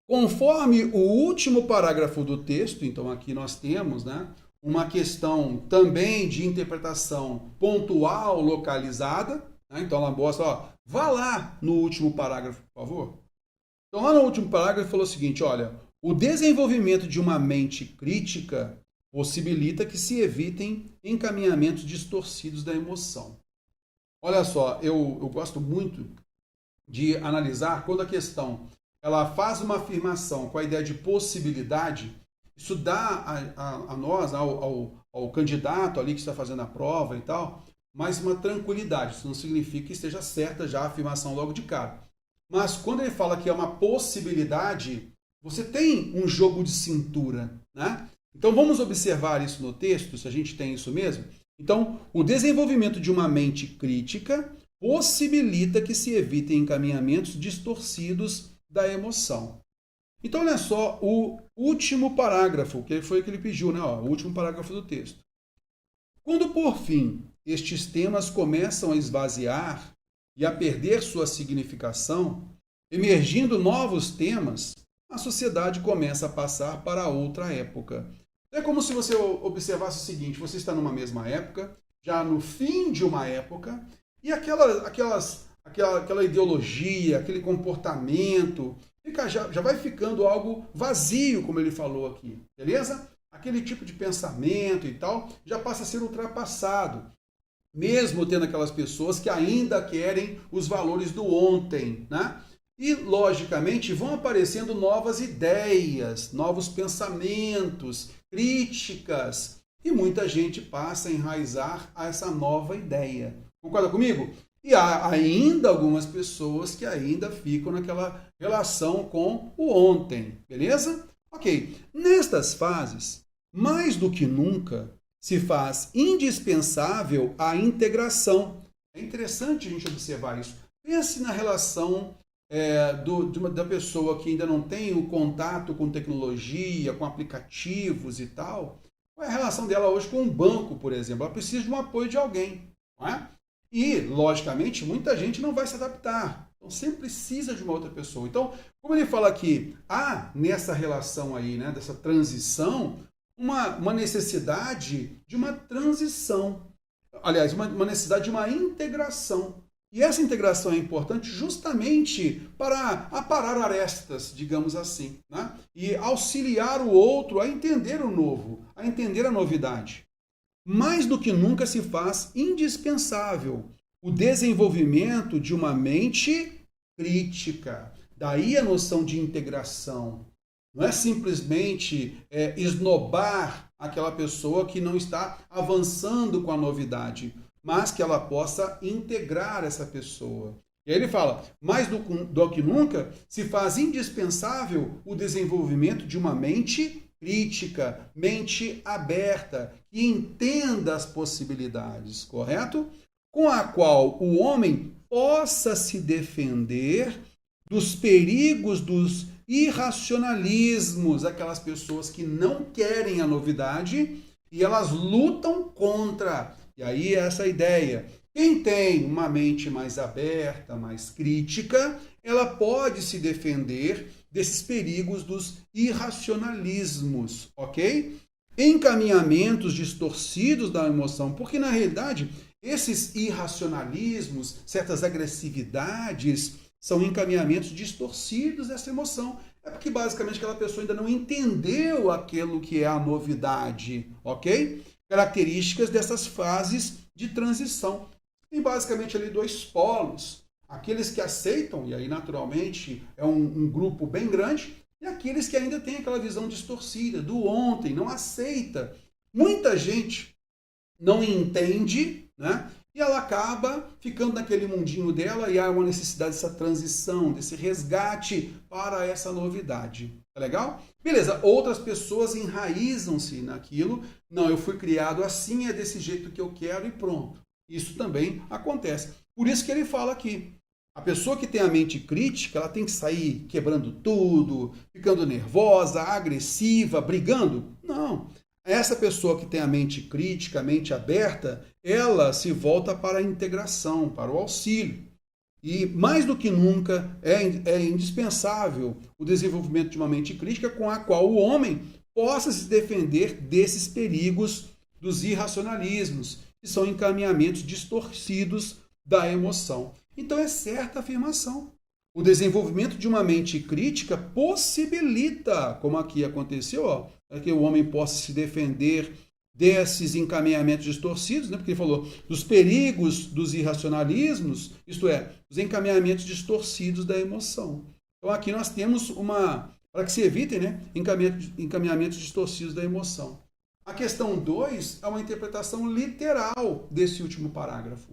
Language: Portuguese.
Conforme o último parágrafo do texto, então aqui nós temos, né, uma questão também de interpretação pontual, localizada, né? Então ela mostra, ó, vá lá no último parágrafo, por favor. Então lá no último parágrafo falou o seguinte, olha, o desenvolvimento de uma mente crítica possibilita que se evitem encaminhamentos distorcidos da emoção. Olha só, eu gosto muito de analisar quando a questão ela faz uma afirmação com a ideia de possibilidade, isso dá a nós, ao candidato ali que está fazendo a prova e tal, mais uma tranquilidade. Isso não significa que esteja certa já a afirmação logo de cara. Mas quando ele fala que é uma possibilidade, você tem um jogo de cintura, né? Então vamos observar isso no texto, se a gente tem isso mesmo. Então, o desenvolvimento de uma mente crítica possibilita que se evitem encaminhamentos distorcidos da emoção. Então, olha só o último parágrafo, que foi o que ele pediu, né? Ó, o último parágrafo do texto. Quando, por fim, estes temas começam a esvaziar e a perder sua significação, emergindo novos temas, a sociedade começa a passar para outra época. É como se você observasse o seguinte, você está numa mesma época, já no fim de uma época, e aquela ideologia, aquele comportamento, já vai ficando algo vazio, como ele falou aqui, beleza? Aquele tipo de pensamento e tal já passa a ser ultrapassado, mesmo tendo aquelas pessoas que ainda querem os valores do ontem, né? E, logicamente, vão aparecendo novas ideias, novos pensamentos, críticas, e muita gente passa a enraizar a essa nova ideia. Concorda comigo? E há ainda algumas pessoas que ainda ficam naquela relação com o ontem, beleza? Ok, nestas fases, mais do que nunca, se faz indispensável a integração. É interessante a gente observar isso. Pense na relação da pessoa que ainda não tem o contato com tecnologia, com aplicativos e tal. Qual é a relação dela hoje com um banco, por exemplo? Ela precisa de um apoio de alguém, não é? E, logicamente, muita gente não vai se adaptar. Então, sempre precisa de uma outra pessoa. Então, como ele fala aqui, há nessa relação aí, né, dessa transição, uma necessidade de uma transição. Aliás, uma necessidade de uma integração. E essa integração é importante justamente para aparar arestas, digamos assim, né? E auxiliar o outro a entender o novo, a entender a novidade. Mais do que nunca se faz indispensável o desenvolvimento de uma mente crítica. Daí a noção de integração. Não é simplesmente esnobar aquela pessoa que não está avançando com a novidade, mas que ela possa integrar essa pessoa. E aí ele fala, mais do que nunca, se faz indispensável o desenvolvimento de uma mente crítica, mente aberta, que entenda as possibilidades, correto? Com a qual o homem possa se defender dos perigos dos irracionalismos, aquelas pessoas que não querem a novidade e elas lutam contra. E aí essa ideia. Quem tem uma mente mais aberta, mais crítica, ela pode se defender desses perigos dos irracionalismos, ok? Encaminhamentos distorcidos da emoção, porque na realidade esses irracionalismos, certas agressividades, são encaminhamentos distorcidos dessa emoção. É porque basicamente aquela pessoa ainda não entendeu aquilo que é a novidade, ok? Características dessas fases de transição. Tem basicamente ali dois polos. Aqueles que aceitam, e aí naturalmente é um grupo bem grande, e aqueles que ainda têm aquela visão distorcida, do ontem, não aceita. Muita gente não entende, né? E ela acaba ficando naquele mundinho dela e há uma necessidade dessa transição, desse resgate para essa novidade. Tá legal? Beleza, outras pessoas enraizam-se naquilo. Não, eu fui criado assim, é desse jeito que eu quero e pronto. Isso também acontece. Por isso que ele fala aqui. A pessoa que tem a mente crítica, ela tem que sair quebrando tudo, ficando nervosa, agressiva, brigando? Não. Essa pessoa que tem a mente crítica, a mente aberta, ela se volta para a integração, para o auxílio. E mais do que nunca é indispensável o desenvolvimento de uma mente crítica com a qual o homem possa se defender desses perigos dos irracionalismos, que são encaminhamentos distorcidos da emoção. Então é certa a afirmação. O desenvolvimento de uma mente crítica possibilita, como aqui aconteceu, que o homem possa se defender desses encaminhamentos distorcidos, né? Porque ele falou dos perigos dos irracionalismos, isto é, os encaminhamentos distorcidos da emoção. Então aqui nós temos para que se evitem, né, encaminhamentos distorcidos da emoção. A questão 2 é uma interpretação literal desse último parágrafo.